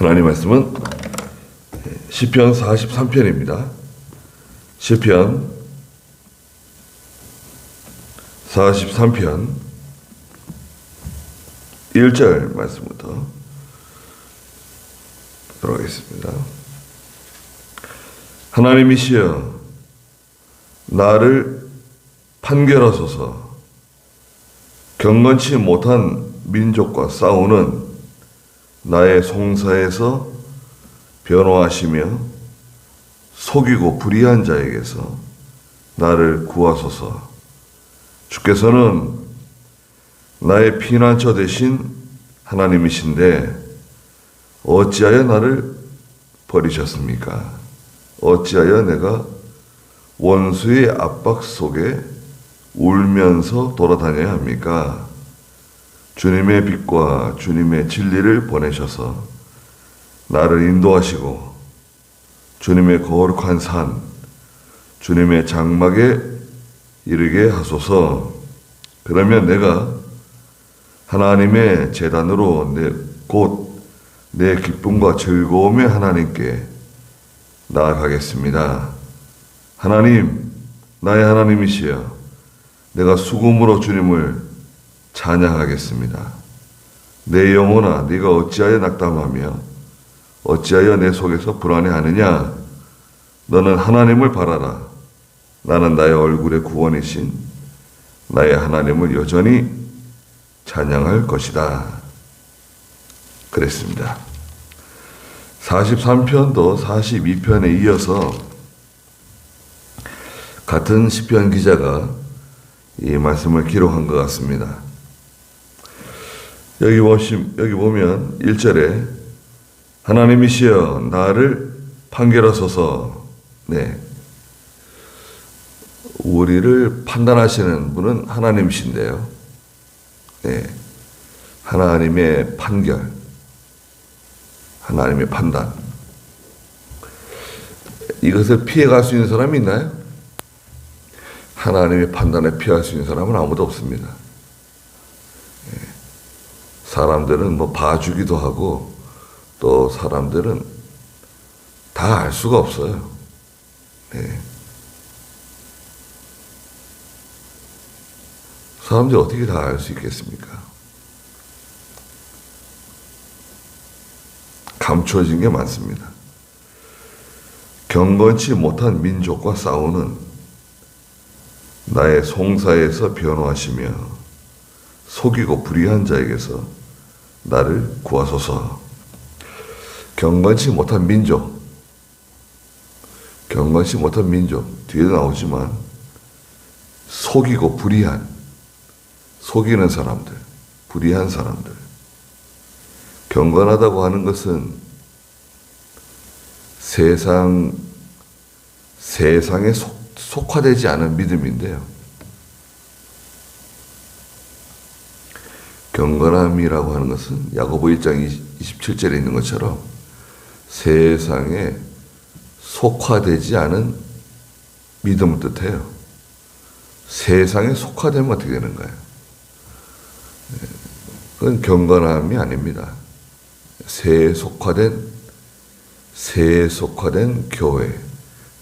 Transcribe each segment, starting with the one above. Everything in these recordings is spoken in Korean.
하나님 말씀은 시편 43편입니다. 시편 43편 1절 말씀부터 들어가겠습니다. 하나님이시여 나를 판결하소서. 경건치 못한 민족과 싸우는 나의 송사에서 변호하시며 속이고 불의한 자에게서 나를 구하소서. 주께서는 나의 피난처 되신 하나님이신데 어찌하여 나를 버리셨습니까? 어찌하여 내가 원수의 압박 속에 울면서 돌아다녀야 합니까? 주님의 빛과 주님의 진리를 보내셔서 나를 인도하시고 주님의 거룩한 산, 주님의 장막에 이르게 하소서. 그러면 내가 하나님의 제단으로 곧 내 기쁨과 즐거움의 하나님께 나아가겠습니다. 하나님, 나의 하나님이시여 내가 수금으로 주님을 찬양하겠습니다. 내 영혼아, 네가 어찌하여 낙담하며 어찌하여 내 속에서 불안해하느냐? 너는 하나님을 바라라. 나는 나의 얼굴의 구원이신 나의 하나님을 여전히 찬양할 것이다. 그랬습니다. 43편도 42편에 이어서 같은 시편 기자가 이 말씀을 기록한 것 같습니다. 여기 보면 1절에 하나님이시여 나를 판결하소서. 네, 우리를 판단하시는 분은 하나님이신데요. 네, 하나님의 판결, 하나님의 판단. 이것을 피해갈 수 있는 사람이 있나요? 하나님의 판단에 피할 수 있는 사람은 아무도 없습니다. 사람들은 봐주기도 하고 또 사람들은 다 알 수가 없어요. 사람들이 어떻게 다 알 수 있겠습니까? 감춰진 게 많습니다. 경건치 못한 민족과 싸우는 나의 송사에서 변호하시며 속이고 불의한 자에게서 나를 구하소서. 경건치 못한 민족, 경건치 못한 민족 뒤에도 나오지만 속이고 불의한, 속이는 사람들, 불의한 사람들. 경건하다고 하는 것은 세상에 속화되지 않은 믿음인데요. 경건함이라고 하는 것은 야고보 1장 27절에 있는 것처럼 세상에 속화되지 않은 믿음을 뜻해요. 세상에 속화되면 어떻게 되는가요? 그건 경건함이 아닙니다. 새에 속화된 교회,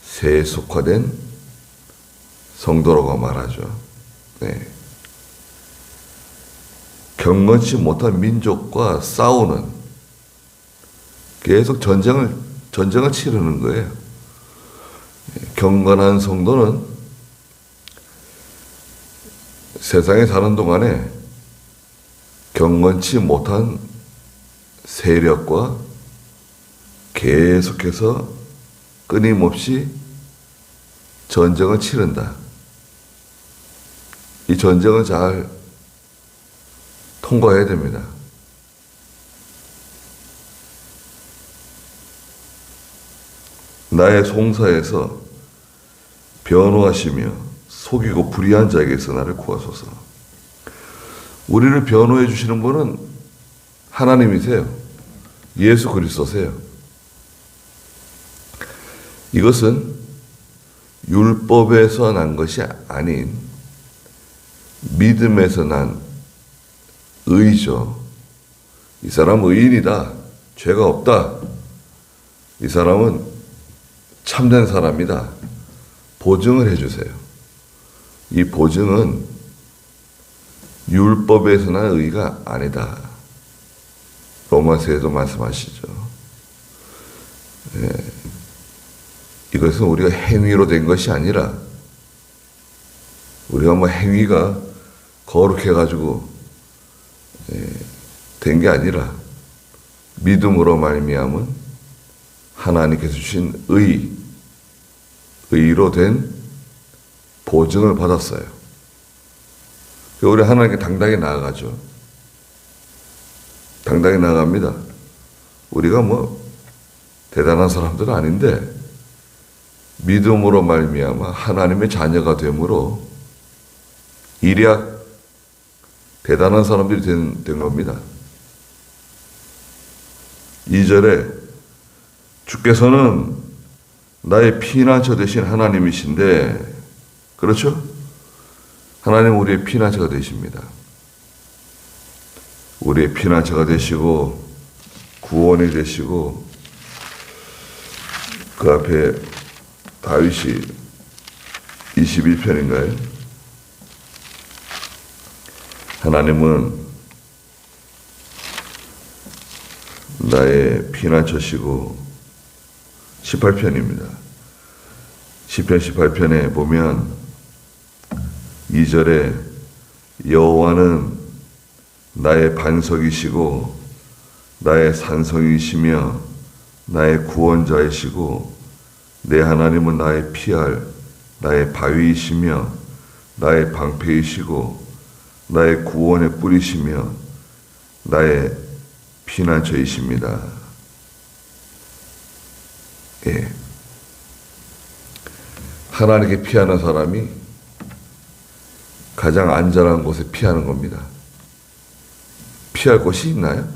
새에 속화된 성도라고 말하죠. 네. 경건치 못한 민족과 싸우는, 계속 전쟁을 치르는 거예요. 경건한 성도는 세상에 사는 동안에 경건치 못한 세력과 계속해서 끊임없이 전쟁을 치른다. 이 전쟁을 잘 통과해야 됩니다. 나의 송사에서 변호하시며 속이고 불의한 자에게서 나를 구하소서. 우리를 변호해 주시는 분은 하나님이세요. 예수 그리스도세요. 이것은 율법에서 난 것이 아닌 믿음에서 난 의죠. 이 사람 의인이다. 죄가 없다. 이 사람은 참된 사람이다. 보증을 해주세요. 이 보증은 율법에서 난 의가 아니다. 로마서에도 말씀하시죠. 예. 이것은 우리가 행위로 된 것이 아니라 우리가 뭐 행위가 거룩해가지고 된 게 아니라 믿음으로 말미암은 하나님께서 주신 의로 된 보증을 받았어요. 우리 하나님께 당당히 나아가죠. 당당히 나아갑니다. 우리가 뭐 대단한 사람들은 아닌데 믿음으로 말미암아 하나님의 자녀가 되므로 일약 대단한 사람들이 된 겁니다. 2절에 주께서는 나의 피난처 되신 하나님이신데, 그렇죠? 하나님은 우리의 피난처가 되십니다. 우리의 피난처가 되시고 구원이 되시고, 그 앞에 다윗이 21편인가요? 하나님은 나의 피난처시고, 18편입니다. 시편 18편에 보면 2절에 여호와는 나의 반석이시고 나의 산성이시며 나의 구원자이시고 내 하나님은 나의 피할 나의 바위이시며 나의 방패이시고 나의 구원의 뿌리시며 나의 피난처이십니다. 예. 하나님께 피하는 사람이 가장 안전한 곳에 피하는 겁니다. 피할 곳이 있나요?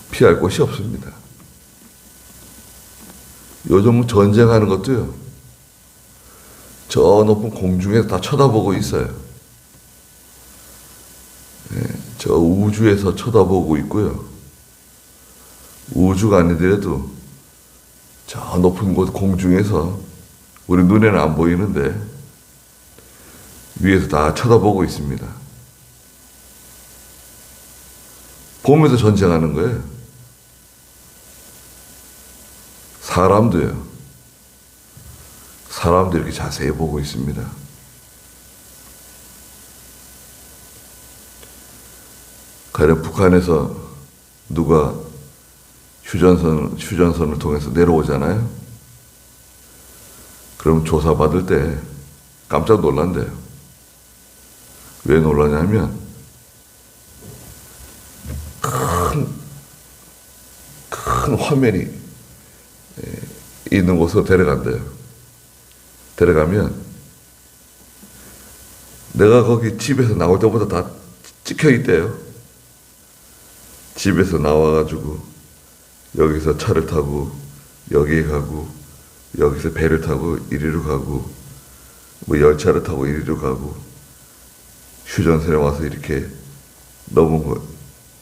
피할 곳이 없습니다. 요즘 전쟁하는 것도요, 저 높은 공중에서 다 쳐다보고 있어요. 예, 저 우주에서 쳐다보고 있고요. 우주가 아니더라도 저 높은 곳 공중에서 우리 눈에는 안 보이는데 위에서 다 쳐다보고 있습니다. 보면서 전쟁하는 거예요. 사람도요. 사람도 이렇게 자세히 보고 있습니다. 가령 북한에서 누가 휴전선을 통해서 내려오잖아요. 그럼 조사받을 때 깜짝 놀란대요. 왜 놀라냐면 큰 화면이 있는 곳으로 데려간대요. 데려가면 내가 거기 집에서 나올 때보다 다 찍혀 있대요. 집에서 나와가지고 여기서 차를 타고 여기에 가고 여기서 배를 타고 이리로 가고 뭐 열차를 타고 이리로 가고 휴전선에 와서 이렇게 넘은 거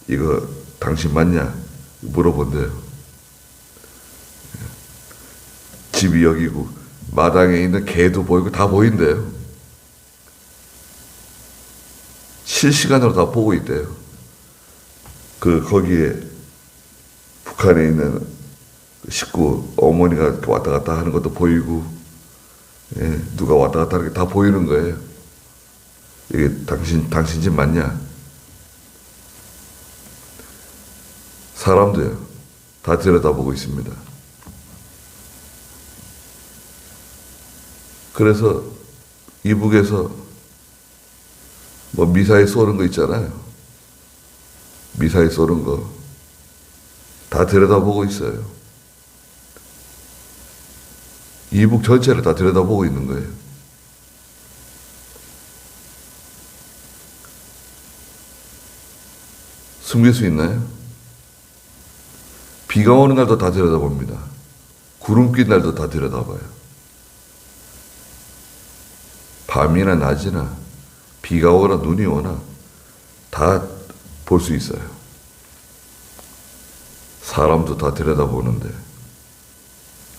이거 당신 맞냐? 물어본대요. 집이 여기고 마당에 있는 개도 보이고 다 보인대요. 실시간으로 다 보고 있대요. 거기에 북한에 있는 식구 어머니가 왔다 갔다 하는 것도 보이고, 예, 누가 왔다 갔다 하는 게 다 보이는 거예요. 이게 당신 집 맞냐? 사람도요, 다 들여다보고 있습니다. 그래서 이북에서 뭐 미사일 쏘는 거 있잖아요. 미사일 쏘는 거 다 들여다보고 있어요. 이북 전체를 다 들여다보고 있는 거예요. 숨길 수 있나요? 비가 오는 날도 다 들여다봅니다. 구름 낀 날도 다 들여다봐요. 밤이나 낮이나 비가 오거나 눈이 오나 다 볼 수 있어요. 사람도 다 들여다보는데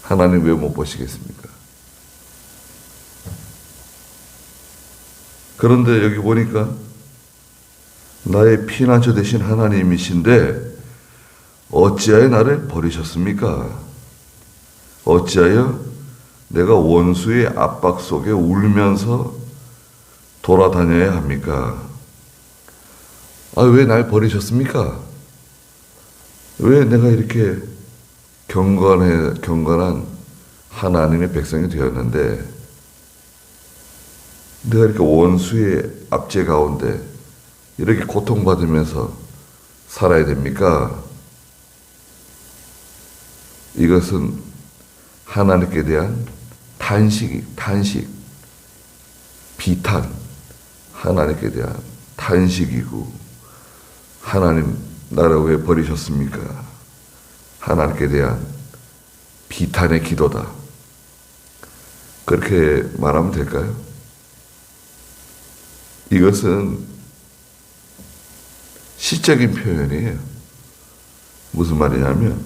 하나님 왜 못 보시겠습니까? 그런데 여기 보니까 나의 피난처 되신 하나님이신데 어찌하여 나를 버리셨습니까? 어찌하여 내가 원수의 압박 속에 울면서 돌아다녀야 합니까? 왜 날 버리셨습니까? 왜 내가 이렇게 경건한 하나님의 백성이 되었는데 내가 이렇게 원수의 압제 가운데 이렇게 고통받으면서 살아야 됩니까? 이것은 하나님께 대한 탄식, 비탄, 하나님께 대한 탄식이고, 하나님 나를 왜 버리셨습니까? 하나님께 대한 비탄의 기도다. 그렇게 말하면 될까요? 이것은 시적인 표현이에요. 무슨 말이냐면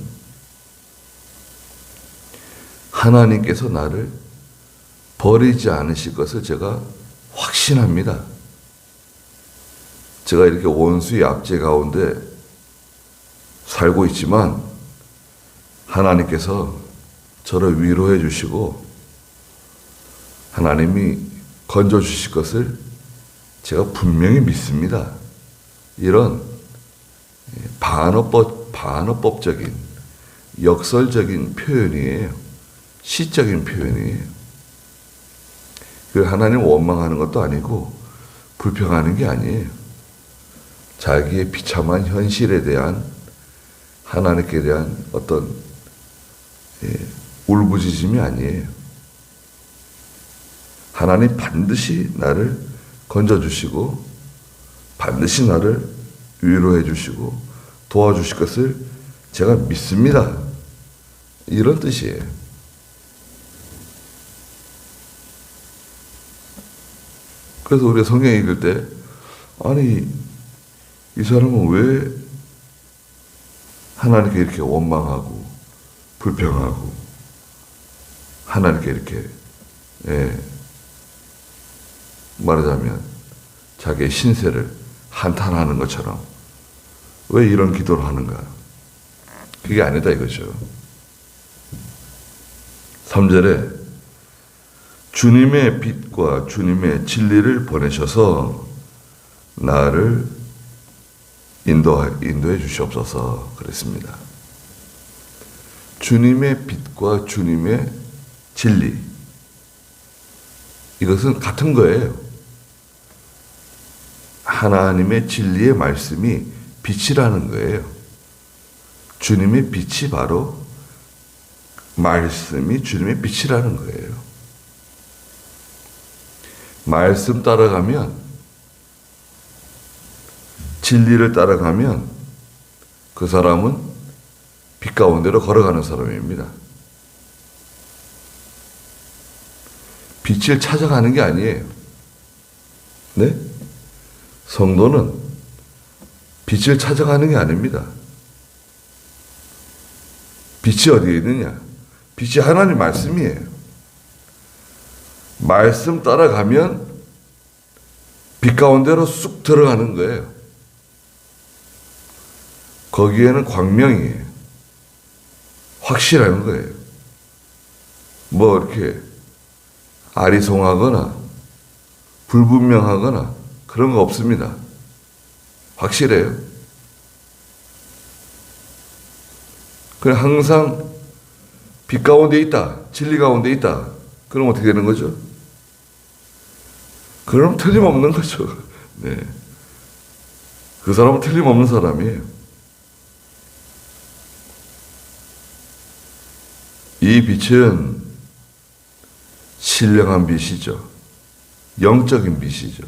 하나님께서 나를 버리지 않으실 것을 제가 확신합니다. 제가 이렇게 원수의 압제 가운데 살고 있지만 하나님께서 저를 위로해 주시고 하나님이 건져 주실 것을 제가 분명히 믿습니다. 이런 반어법적인 역설적인 표현이에요. 시적인 표현이에요. 그 하나님 원망하는 것도 아니고 불평하는 게 아니에요. 자기의 비참한 현실에 대한 하나님께 대한 어떤 울부짖음이 아니에요. 하나님 반드시 나를 건져주시고 반드시 나를 위로해 주시고 도와주실 것을 제가 믿습니다. 이런 뜻이에요. 그래서 우리가 성경 읽을 때 아니 이 사람은 왜 하나님께 이렇게 원망하고 불평하고 하나님께 이렇게 말하자면 자기의 신세를 한탄하는 것처럼 왜 이런 기도를 하는가? 그게 아니다 이거죠. 3절에 주님의 빛과 주님의 진리를 보내셔서 나를 인도해 주시옵소서 그랬습니다. 주님의 빛과 주님의 진리, 이것은 같은 거예요. 하나님의 진리의 말씀이 빛이라는 거예요. 주님의 빛이 바로 말씀이 주님의 빛이라는 거예요. 말씀 따라가면, 진리를 따라가면 그 사람은 빛 가운데로 걸어가는 사람입니다. 빛을 찾아가는 게 아니에요. 네? 성도는 빛을 찾아가는 게 아닙니다. 빛이 어디에 있느냐? 빛이 하나님 말씀이에요. 말씀 따라가면 빛 가운데로 쑥 들어가는 거예요. 거기에는 광명이에요. 확실한 거예요. 뭐 이렇게 아리송하거나 불분명하거나 그런 거 없습니다. 확실해요. 그냥 항상 빛 가운데 있다. 진리 가운데 있다. 그럼 어떻게 되는 거죠? 그럼 틀림없는 거죠. 네. 그 사람은 틀림없는 사람이에요. 이 빛은 신령한 빛이죠. 영적인 빛이죠.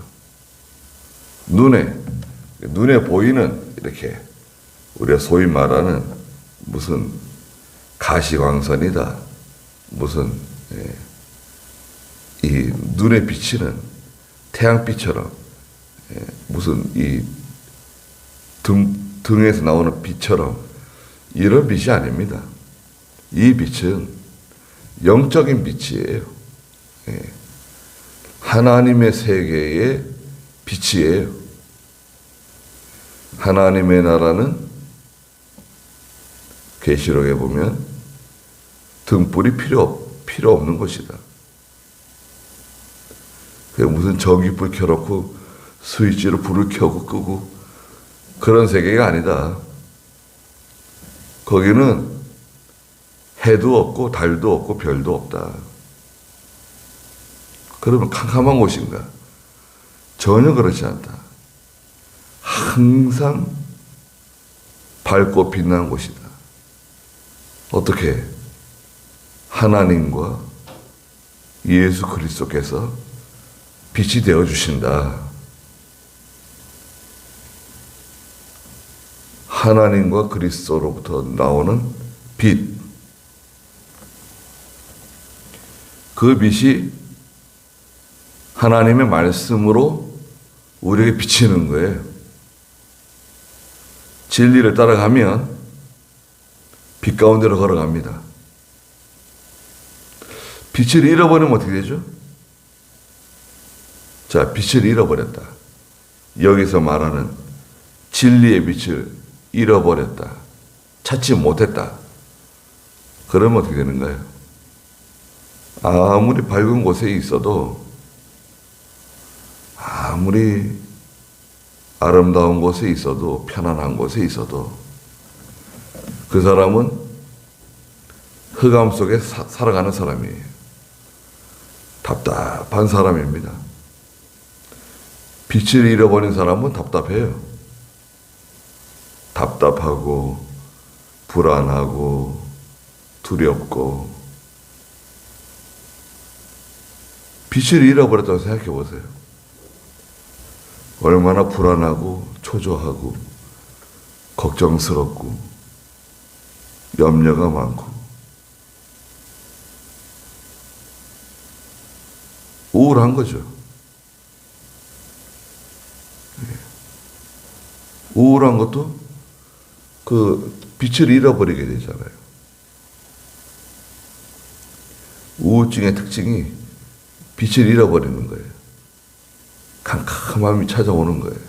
눈에 보이는 이렇게 우리가 소위 말하는 무슨 가시광선이다. 무슨 이 눈에 비치는 태양빛처럼 무슨 이 등에서 나오는 빛처럼 이런 빛이 아닙니다. 이 빛은 영적인 빛이에요. 예. 하나님의 세계의 빛이에요. 하나님의 나라는 계시록에 보면 등불이 필요 없는 것이다. 무슨 전기불 켜놓고 스위치로 불을 켜고 끄고 그런 세계가 아니다. 거기는 해도 없고 달도 없고 별도 없다. 그러면 캄캄한 곳인가? 전혀 그렇지 않다. 항상 밝고 빛나는 곳이다. 어떻게? 하나님과 예수 그리스도께서 빛이 되어주신다. 하나님과 그리스도로부터 나오는 빛. 그 빛이 하나님의 말씀으로 우리에게 비치는 거예요. 진리를 따라가면 빛 가운데로 걸어갑니다. 빛을 잃어버리면 어떻게 되죠? 자, 빛을 잃어버렸다. 여기서 말하는 진리의 빛을 잃어버렸다. 찾지 못했다. 그러면 어떻게 되는가요? 아무리 밝은 곳에 있어도, 아무리 아름다운 곳에 있어도, 편안한 곳에 있어도 그 사람은 흑암 속에 살아가는 사람이에요. 답답한 사람입니다. 빛을 잃어버린 사람은 답답해요. 답답하고 불안하고 두렵고. 빛을 잃어버렸다고 생각해 보세요. 얼마나 불안하고 초조하고 걱정스럽고 염려가 많고 우울한 거죠. 우울한 것도 그 빛을 잃어버리게 되잖아요. 우울증의 특징이 빛을 잃어버리는 거예요. 캄캄함이 찾아오는 거예요.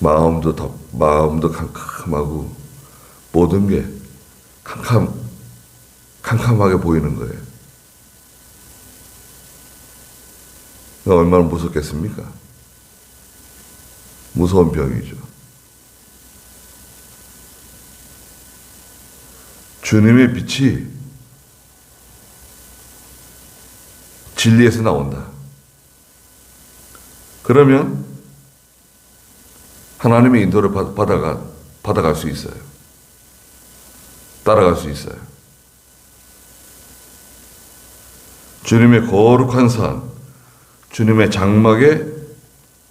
마음도 캄캄하고 모든 게 캄캄하게 보이는 거예요. 얼마나 무섭겠습니까? 무서운 병이죠. 주님의 빛이 진리에서 나온다. 그러면 하나님의 인도를 받아갈 수 있어요. 따라갈 수 있어요. 주님의 거룩한 산, 주님의 장막에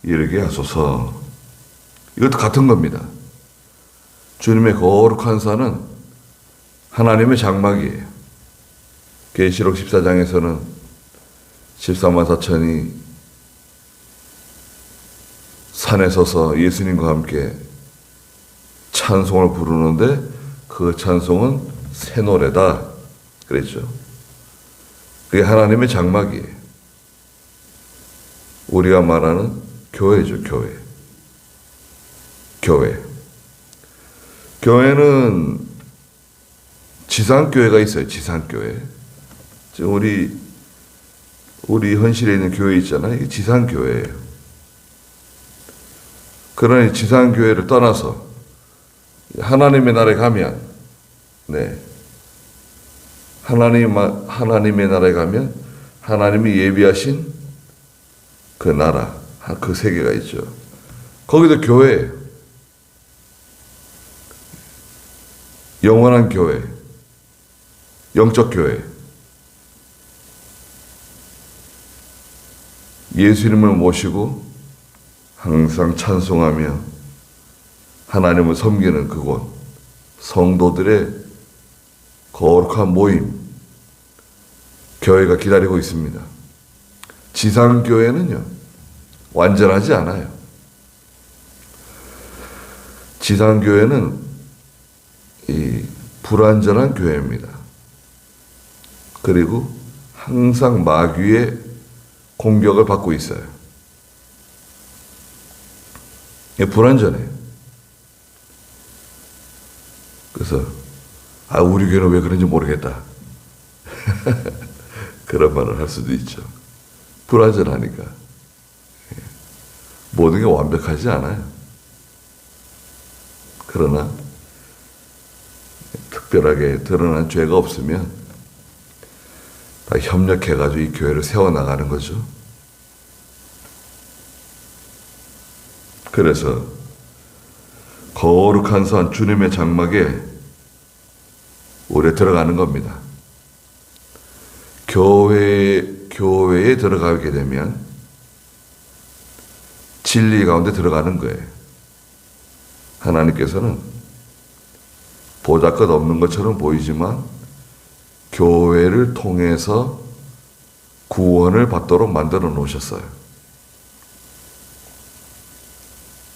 이르게 하소서. 이것도 같은 겁니다. 주님의 거룩한 산은 하나님의 장막이에요. 계시록 14장에서는 14만 4천이 산에 서서 예수님과 함께 찬송을 부르는데 그 찬송은 새 노래다 그랬죠. 그게 하나님의 장막이에요. 우리가 말하는 교회죠, 교회. 교회는 지상교회가 있어요, 지상교회. 우리 현실에 있는 교회 있잖아요. 이게 지상교회예요. 그러니 지상교회를 떠나서 하나님의 나라에 가면, 하나님의 나라에 가면 하나님이 예비하신 그 나라, 그 세계가 있죠. 거기도 교회예요. 영원한 교회, 영적 교회. 예수님을 모시고 항상 찬송하며 하나님을 섬기는 그곳, 성도들의 거룩한 모임, 교회가 기다리고 있습니다. 지상교회는요, 완전하지 않아요. 지상교회는 이 불완전한 교회입니다. 그리고 항상 마귀의 공격을 받고 있어요. 불완전해요. 그래서 우리 교회는 왜 그런지 모르겠다. 그런 말을 할 수도 있죠. 불완전하니까. 모든 게 완벽하지 않아요. 그러나 특별하게 드러난 죄가 없으면 다 협력해가지고 이 교회를 세워나가는 거죠. 그래서 거룩한 산 주님의 장막에 우리 들어가는 겁니다. 교회에 들어가게 되면 진리 가운데 들어가는 거예요. 하나님께서는 보잘것 없는 것처럼 보이지만 교회를 통해서 구원을 받도록 만들어 놓으셨어요.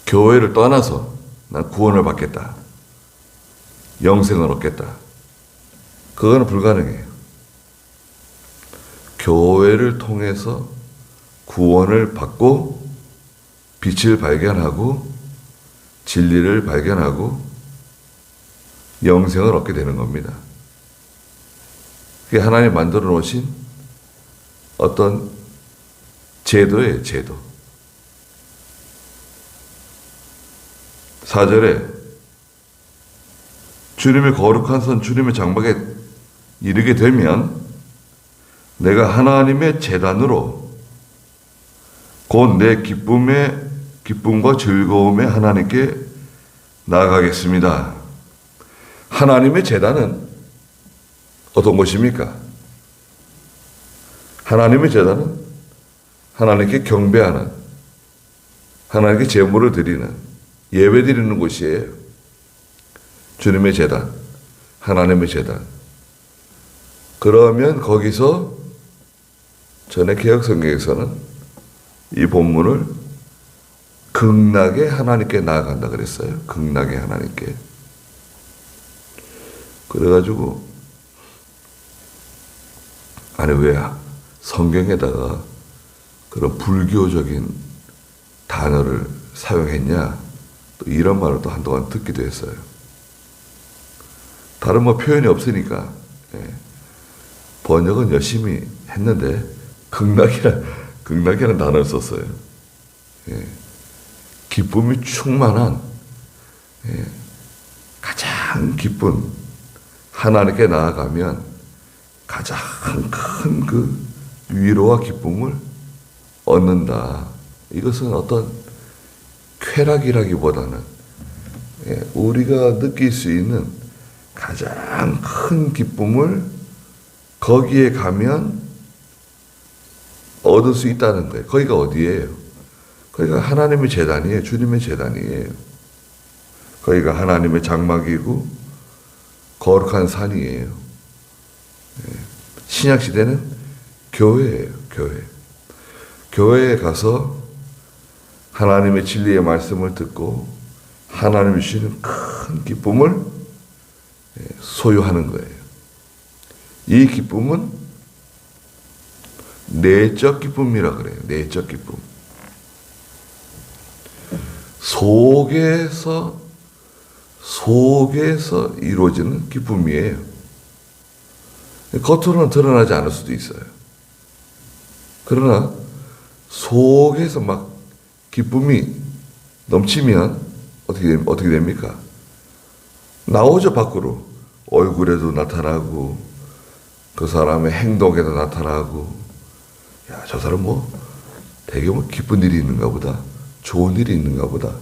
교회를 떠나서 난 구원을 받겠다. 영생을 얻겠다. 그거는 불가능해요. 교회를 통해서 구원을 받고 빛을 발견하고 진리를 발견하고 영생을 얻게 되는 겁니다. 그게 하나님 만들어 놓으신 어떤 제도예요, 제도. 4절에 주님의 거룩한 선 주님의 장막에 이르게 되면 내가 하나님의 제단으로 곧 내 기쁨과 즐거움에 하나님께 나아가겠습니다. 하나님의 제단은 어떤 것입니까? 하나님의 제단은 하나님께 경배하는, 하나님께 제물을 드리는, 예배 드리는 곳이에요. 주님의 제단, 하나님의 제단. 그러면 거기서 전에 개역 성경에서는 이 본문을 극락의 하나님께 나아간다 그랬어요. 극락의 하나님께. 그래가지고 아니 왜 성경에다가 그런 불교적인 단어를 사용했냐, 또 이런 말을 또 한동안 듣기도 했어요. 다른 표현이 없으니까 번역은 열심히 했는데 극락이라는 단어를 썼어요. 기쁨이 충만한 가장 기쁜 하나님께 나아가면 가장 큰 그 위로와 기쁨을 얻는다. 이것은 어떤 쾌락이라기보다는 우리가 느낄 수 있는 가장 큰 기쁨을 거기에 가면 얻을 수 있다는 거예요. 거기가 어디예요? 거기가 하나님의 제단이에요. 주님의 제단이에요. 거기가 하나님의 장막이고 거룩한 산이에요. 신약시대는 교회예요. 교회. 교회에 가서 하나님의 진리의 말씀을 듣고 하나님이 주시는 큰 기쁨을 소유하는 거예요. 이 기쁨은 내적 기쁨이라 그래요. 내적 기쁨. 속에서 이루어지는 기쁨이에요. 겉으로는 드러나지 않을 수도 있어요. 그러나 속에서 막 기쁨이 넘치면 어떻게 됩니까? 나오죠, 밖으로. 얼굴에도 나타나고 그 사람의 행동에도 나타나고, 야, 저 사람 되게 기쁜 일이 있는가 보다, 좋은 일이 있는가 보다.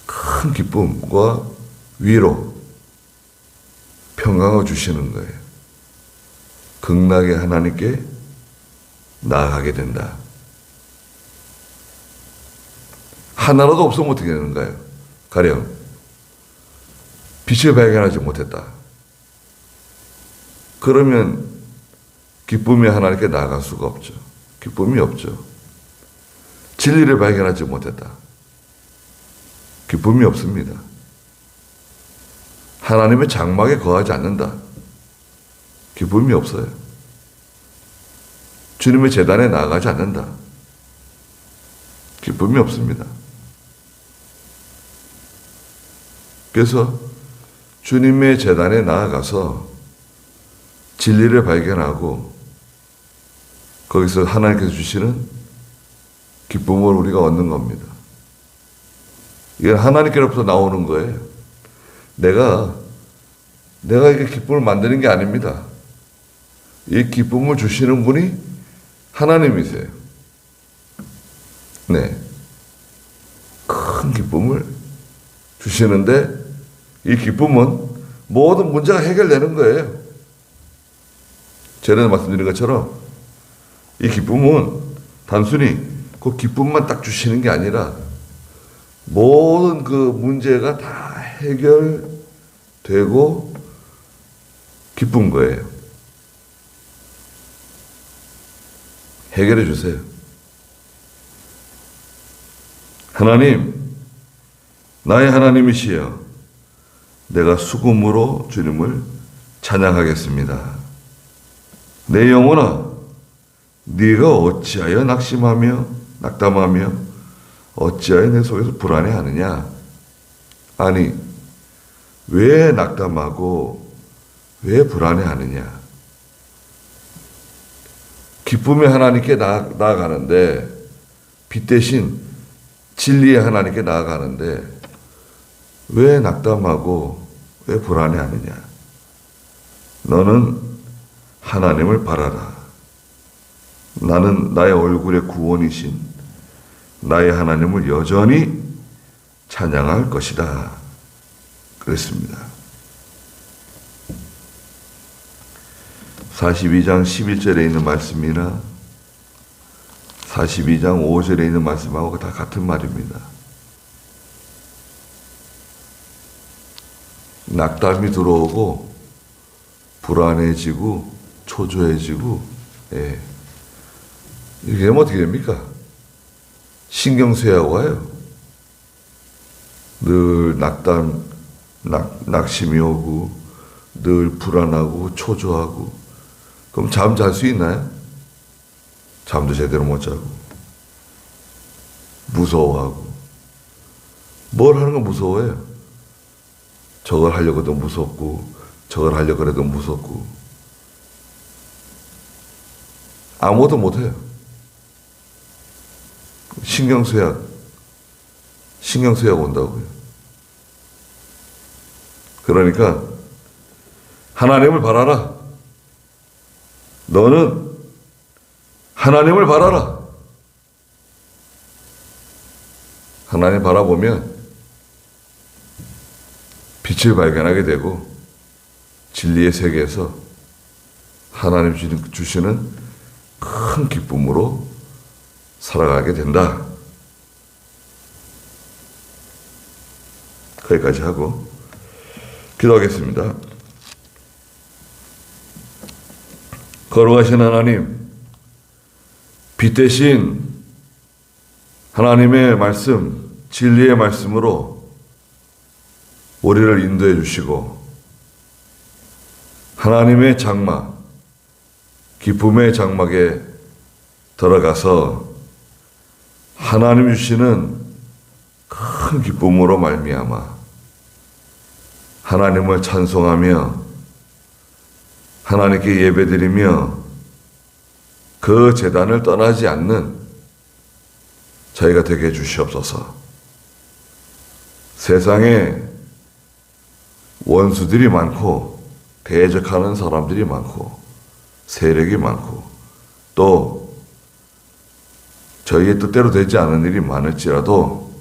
큰 기쁨과 위로, 평강을 주시는 거예요. 극락의 하나님께 나아가게 된다. 하나라도 없으면 어떻게 되는가요? 가령 빛을 발견하지 못했다. 그러면 기쁨이 하나님께 나아갈 수가 없죠. 기쁨이 없죠. 진리를 발견하지 못했다. 기쁨이 없습니다. 하나님의 장막에 거하지 않는다. 기쁨이 없어요. 주님의 제단에 나아가지 않는다. 기쁨이 없습니다. 그래서 주님의 제단에 나아가서 진리를 발견하고 거기서 하나님께서 주시는 기쁨을 우리가 얻는 겁니다. 이건 하나님께로부터 나오는 거예요. 내가 이게 기쁨을 만드는 게 아닙니다. 이 기쁨을 주시는 분이 하나님이세요. 네. 큰 기쁨을 주시는데 이 기쁨은 모든 문제가 해결되는 거예요. 전에 말씀드린 것처럼 이 기쁨은 단순히 그 기쁨만 딱 주시는 게 아니라 모든 그 문제가 다 해결되고 기쁜 거예요. 해결해 주세요. 하나님, 나의 하나님이시여, 내가 수금으로 주님을 찬양하겠습니다. 내 영혼아, 네가 어찌하여 낙담하며 어찌하여 내 속에서 불안해하느냐? 아니, 왜 낙담하고 왜 불안해하느냐? 기쁨의 하나님께 나아가는데, 빛 대신 진리의 하나님께 나아가는데 왜 낙담하고 왜 불안해하느냐? 너는 하나님을 바라라. 나는 나의 얼굴의 구원이신 나의 하나님을 여전히 찬양할 것이다. 그랬습니다. 42장 11절에 있는 말씀이나 42장 5절에 있는 말씀하고 다 같은 말입니다. 낙담이 들어오고 불안해지고 초조해지고 이게 되면 어떻게 됩니까? 신경쇠약이 와요. 늘 낙심이 오고 늘 불안하고 초조하고 그럼 잠 잘 수 있나요? 잠도 제대로 못 자고 무서워하고 뭘 하는 건 무서워해요. 저걸 하려고 해도 무섭고 저걸 하려고 해도 무섭고 아무것도 못해요. 신경쇠약 온다고요. 그러니까 하나님을 바라라. 너는 하나님을 바라라. 하나님 바라보면 빛을 발견하게 되고 진리의 세계에서 하나님 주시는 큰 기쁨으로 살아가게 된다. 거기까지 하고 기도하겠습니다. 거룩하신 하나님, 빛 대신 하나님의 말씀, 진리의 말씀으로 우리를 인도해 주시고 하나님의 장막, 기쁨의 장막에 들어가서 하나님 주시는 큰 기쁨으로 말미암아 하나님을 찬송하며 하나님께 예배드리며 그 제단을 떠나지 않는 저희가 되게 해주시옵소서. 세상에 원수들이 많고 대적하는 사람들이 많고 세력이 많고 또 저희의 뜻대로 되지 않은 일이 많을지라도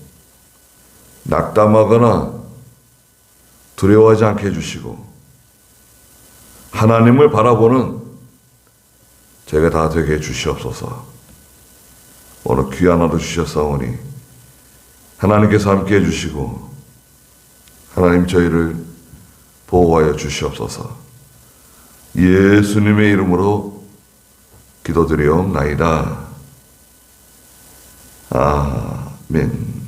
낙담하거나 두려워하지 않게 해주시고 하나님을 바라보는 저희가 다 되게 해주시옵소서. 오늘 귀한 하루 주셨사오니 하나님께서 함께 해주시고 하나님 저희를 보호하여 주시옵소서. 예수님의 이름으로 기도드리옵나이다. 아멘.